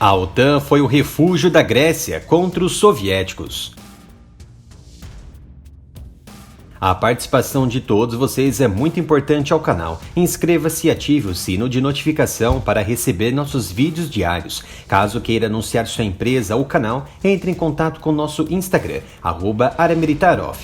A OTAN foi o refúgio da Grécia contra os soviéticos. A participação de todos vocês é muito importante ao canal. Inscreva-se e ative o sino de notificação para receber nossos vídeos diários. Caso queira anunciar sua empresa ou canal, entre em contato com nosso Instagram, @aramilitarov.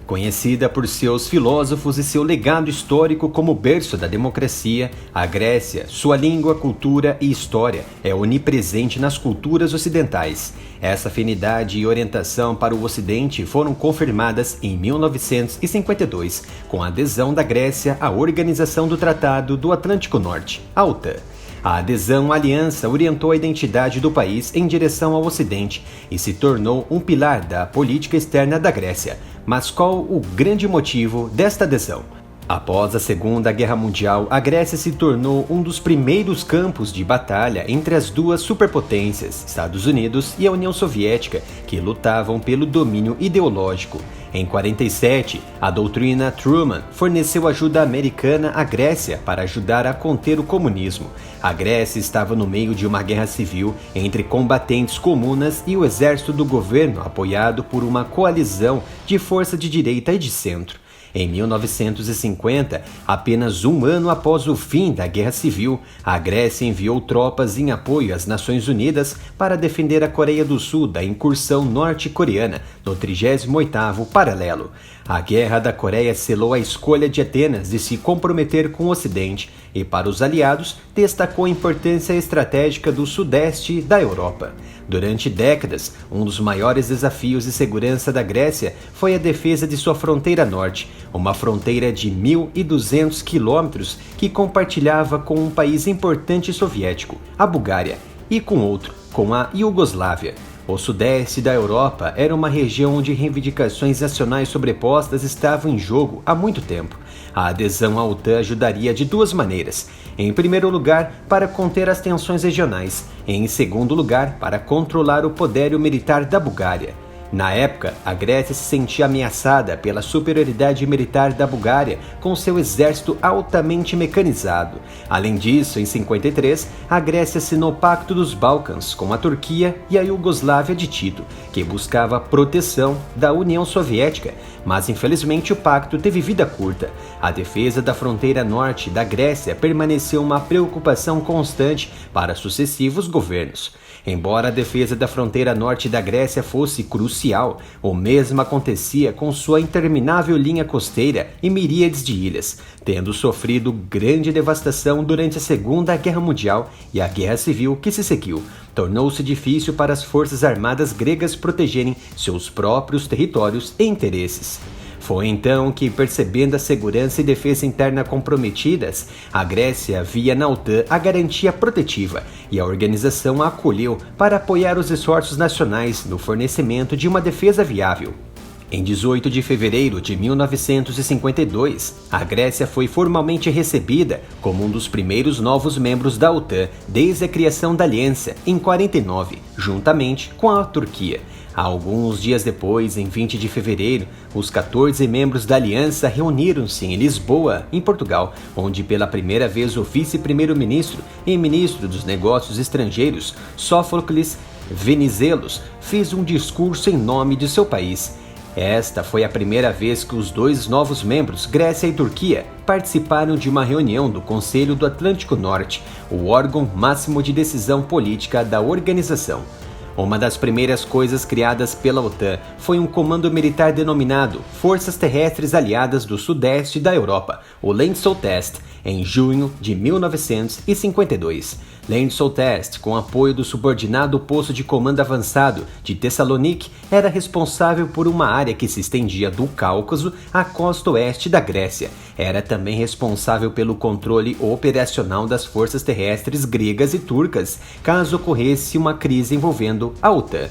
Conhecida por seus filósofos e seu legado histórico como berço da democracia, a Grécia, sua língua, cultura e história é onipresente nas culturas ocidentais. Essa afinidade e orientação para o Ocidente foram confirmadas em 1952, com a adesão da Grécia à Organização do Tratado do Atlântico Norte, a OTAN. A adesão à aliança orientou a identidade do país em direção ao Ocidente e se tornou um pilar da política externa da Grécia. Mas qual o grande motivo desta adesão? Após a Segunda Guerra Mundial, a Grécia se tornou um dos primeiros campos de batalha entre as duas superpotências, Estados Unidos e a União Soviética, que lutavam pelo domínio ideológico. Em 1947, a doutrina Truman forneceu ajuda americana à Grécia para ajudar a conter o comunismo. A Grécia estava no meio de uma guerra civil entre combatentes comunas e o exército do governo, apoiado por uma coalizão de força de direita e de centro. Em 1950, apenas um ano após o fim da Guerra Civil, a Grécia enviou tropas em apoio às Nações Unidas para defender a Coreia do Sul da incursão norte-coreana no 38º paralelo. A Guerra da Coreia selou a escolha de Atenas de se comprometer com o Ocidente e, para os aliados, destacou a importância estratégica do sudeste da Europa. Durante décadas, um dos maiores desafios de segurança da Grécia foi a defesa de sua fronteira norte, uma fronteira de 1.200 quilômetros que compartilhava com um país importante soviético, a Bulgária, e com outro, com a Iugoslávia. O sudeste da Europa era uma região onde reivindicações nacionais sobrepostas estavam em jogo há muito tempo. A adesão à OTAN ajudaria de duas maneiras. Em primeiro lugar, para conter as tensões regionais. E, em segundo lugar, para controlar o poderio militar da Bulgária. Na época, a Grécia se sentia ameaçada pela superioridade militar da Bulgária, com seu exército altamente mecanizado. Além disso, em 1953, a Grécia assinou o Pacto dos Balcãs com a Turquia e a Iugoslávia de Tito, que buscava proteção da União Soviética, mas infelizmente o pacto teve vida curta. A defesa da fronteira norte da Grécia permaneceu uma preocupação constante para sucessivos governos. Embora a defesa da fronteira norte da Grécia fosse crucial, o mesmo acontecia com sua interminável linha costeira e miríades de ilhas, tendo sofrido grande devastação durante a Segunda Guerra Mundial e a Guerra Civil que se seguiu. Tornou-se difícil para as forças armadas gregas protegerem seus próprios territórios e interesses. Foi então que, percebendo a segurança e defesa interna comprometidas, a Grécia via na OTAN a garantia protetiva e a organização a acolheu para apoiar os esforços nacionais no fornecimento de uma defesa viável. Em 18 de fevereiro de 1952, a Grécia foi formalmente recebida como um dos primeiros novos membros da OTAN desde a criação da aliança, em 1949, juntamente com a Turquia. Alguns dias depois, em 20 de fevereiro, os 14 membros da aliança reuniram-se em Lisboa, em Portugal, onde pela primeira vez o vice-primeiro-ministro e ministro dos Negócios Estrangeiros, Sófocles Venizelos, fez um discurso em nome de seu país. Esta foi a primeira vez que os dois novos membros, Grécia e Turquia, participaram de uma reunião do Conselho do Atlântico Norte, o órgão máximo de decisão política da organização. Uma das primeiras coisas criadas pela OTAN foi um comando militar denominado Forças Terrestres Aliadas do Sudeste da Europa, o Lenz-Test, em junho de 1952. Lenz-Test, com apoio do subordinado posto de comando avançado de Tessalonique, era responsável por uma área que se estendia do Cáucaso à costa oeste da Grécia. Era também responsável pelo controle operacional das forças terrestres gregas e turcas, caso ocorresse uma crise envolvendo a OTAN.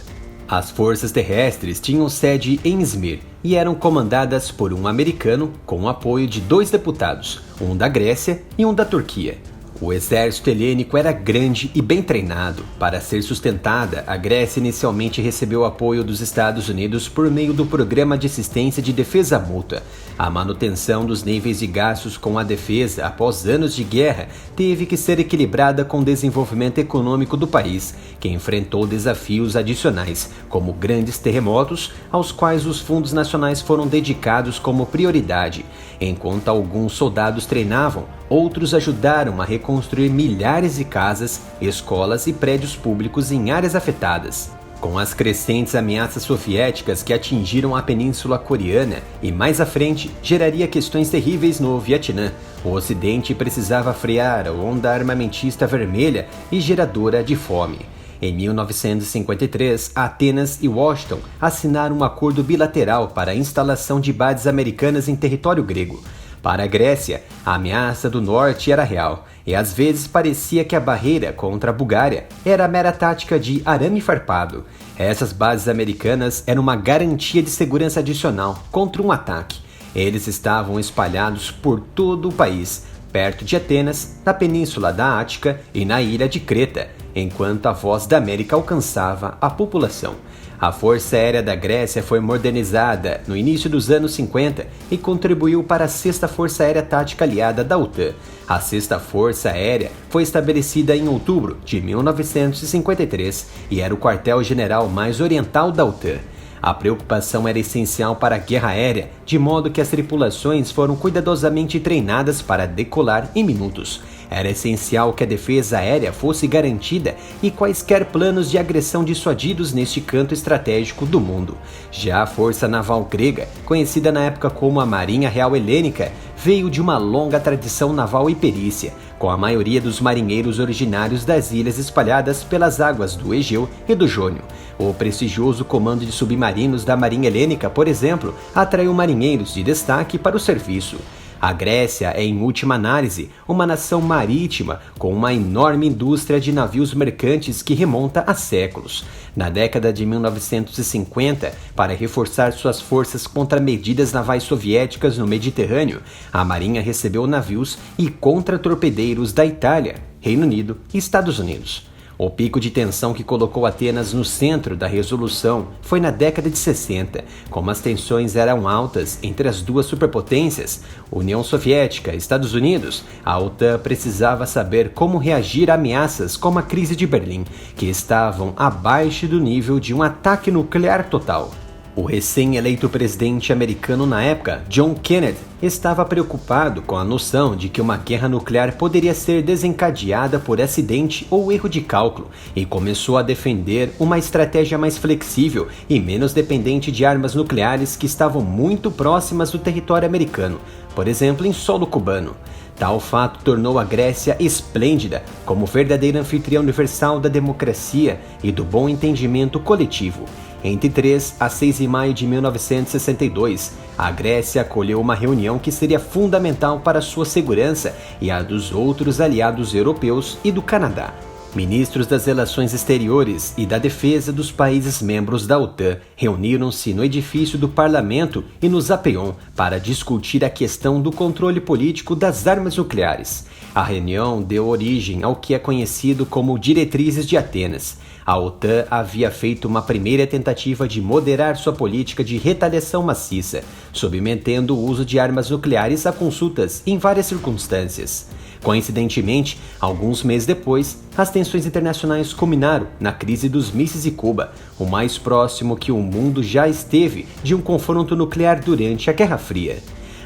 As forças terrestres tinham sede em Izmir e eram comandadas por um americano com o apoio de 2 deputados, um da Grécia e um da Turquia. O exército helênico era grande e bem treinado. Para ser sustentada, a Grécia inicialmente recebeu apoio dos Estados Unidos por meio do Programa de Assistência de Defesa Mútua. A manutenção dos níveis de gastos com a defesa após anos de guerra teve que ser equilibrada com o desenvolvimento econômico do país, que enfrentou desafios adicionais, como grandes terremotos, aos quais os fundos nacionais foram dedicados como prioridade. Enquanto alguns soldados treinavam, outros ajudaram a reconstruir milhares de casas, escolas e prédios públicos em áreas afetadas. Com as crescentes ameaças soviéticas que atingiram a Península Coreana e mais à frente geraria questões terríveis no Vietnã, o Ocidente precisava frear a onda armamentista vermelha e geradora de fome. Em 1953, Atenas e Washington assinaram um acordo bilateral para a instalação de bases americanas em território grego. Para a Grécia, a ameaça do norte era real, e às vezes parecia que a barreira contra a Bulgária era a mera tática de arame farpado. Essas bases americanas eram uma garantia de segurança adicional contra um ataque. Eles estavam espalhados por todo o país, perto de Atenas, na Península da Ática e na ilha de Creta, enquanto a Voz da América alcançava a população. A Força Aérea da Grécia foi modernizada no início dos anos 50 e contribuiu para a 6ª Força Aérea Tática Aliada da OTAN. A 6ª Força Aérea foi estabelecida em outubro de 1953 e era o quartel-general mais oriental da OTAN. A preocupação era essencial para a guerra aérea, de modo que as tripulações foram cuidadosamente treinadas para decolar em minutos. Era essencial que a defesa aérea fosse garantida e quaisquer planos de agressão dissuadidos neste canto estratégico do mundo. Já a Força Naval Grega, conhecida na época como a Marinha Real Helênica, veio de uma longa tradição naval e perícia, com a maioria dos marinheiros originários das ilhas espalhadas pelas águas do Egeu e do Jônio. O prestigioso comando de submarinos da Marinha Helênica, por exemplo, atraiu marinheiros de destaque para o serviço. A Grécia é, em última análise, uma nação marítima com uma enorme indústria de navios mercantes que remonta a séculos. Na década de 1950, para reforçar suas forças contra medidas navais soviéticas no Mediterrâneo, a Marinha recebeu navios e contratorpedeiros da Itália, Reino Unido e Estados Unidos. O pico de tensão que colocou Atenas no centro da resolução foi na década de 60, como as tensões eram altas entre as duas superpotências, União Soviética e Estados Unidos. A OTAN precisava saber como reagir a ameaças como a crise de Berlim, que estavam abaixo do nível de um ataque nuclear total. O recém-eleito presidente americano na época, John Kennedy, estava preocupado com a noção de que uma guerra nuclear poderia ser desencadeada por acidente ou erro de cálculo e começou a defender uma estratégia mais flexível e menos dependente de armas nucleares que estavam muito próximas do território americano, por exemplo, em solo cubano. Tal fato tornou a Grécia esplêndida como verdadeiro anfitrião universal da democracia e do bom entendimento coletivo. Entre 3 a 6 de maio de 1962, a Grécia acolheu uma reunião que seria fundamental para sua segurança e a dos outros aliados europeus e do Canadá. Ministros das Relações Exteriores e da Defesa dos países membros da OTAN reuniram-se no edifício do Parlamento e no Zapeion para discutir a questão do controle político das armas nucleares. A reunião deu origem ao que é conhecido como Diretrizes de Atenas. A OTAN havia feito uma primeira tentativa de moderar sua política de retaliação maciça, submetendo o uso de armas nucleares a consultas em várias circunstâncias. Coincidentemente, alguns meses depois, as tensões internacionais culminaram na crise dos mísseis de Cuba, o mais próximo que o mundo já esteve de um confronto nuclear durante a Guerra Fria.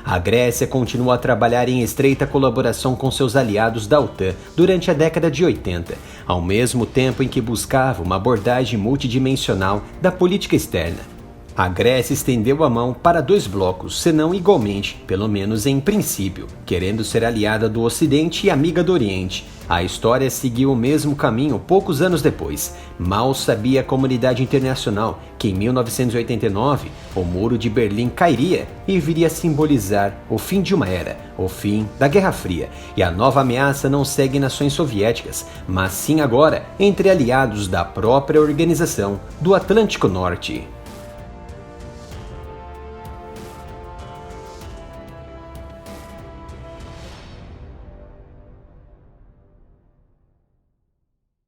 A Grécia continuou a trabalhar em estreita colaboração com seus aliados da OTAN durante a década de 80, ao mesmo tempo em que buscava uma abordagem multidimensional da política externa. A Grécia estendeu a mão para dois blocos, senão igualmente, pelo menos em princípio, querendo ser aliada do Ocidente e amiga do Oriente. A história seguiu o mesmo caminho poucos anos depois. Mal sabia a comunidade internacional que em 1989 o Muro de Berlim cairia e viria a simbolizar o fim de uma era, o fim da Guerra Fria. E a nova ameaça não segue nações soviéticas, mas sim agora entre aliados da própria organização do Atlântico Norte.